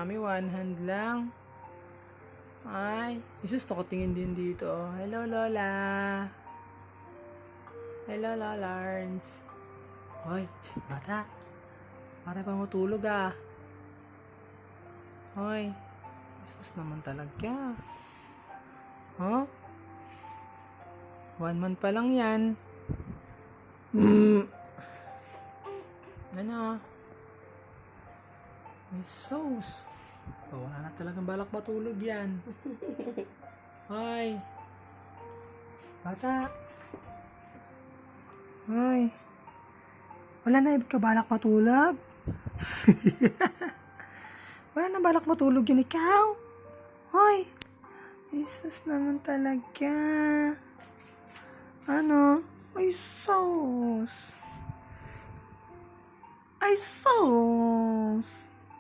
mami, one hand lang. Ay, isus, nakatingin din dito. Oh. Hello, Lola. Hello, Lollarns. Hoy, shh, bata. Para pa matulog ah. Hoy, isus naman talaga. Huh? 1 month pa lang yan. Ano? Isus. Wala na talagang balak matulog yan. Hoy. Bata. Hoy. Wala na ka balak matulog? Wala na balak matulog yun ikaw? Hoy. Jesus naman talaga. Ano? Ay sus. Ay sus.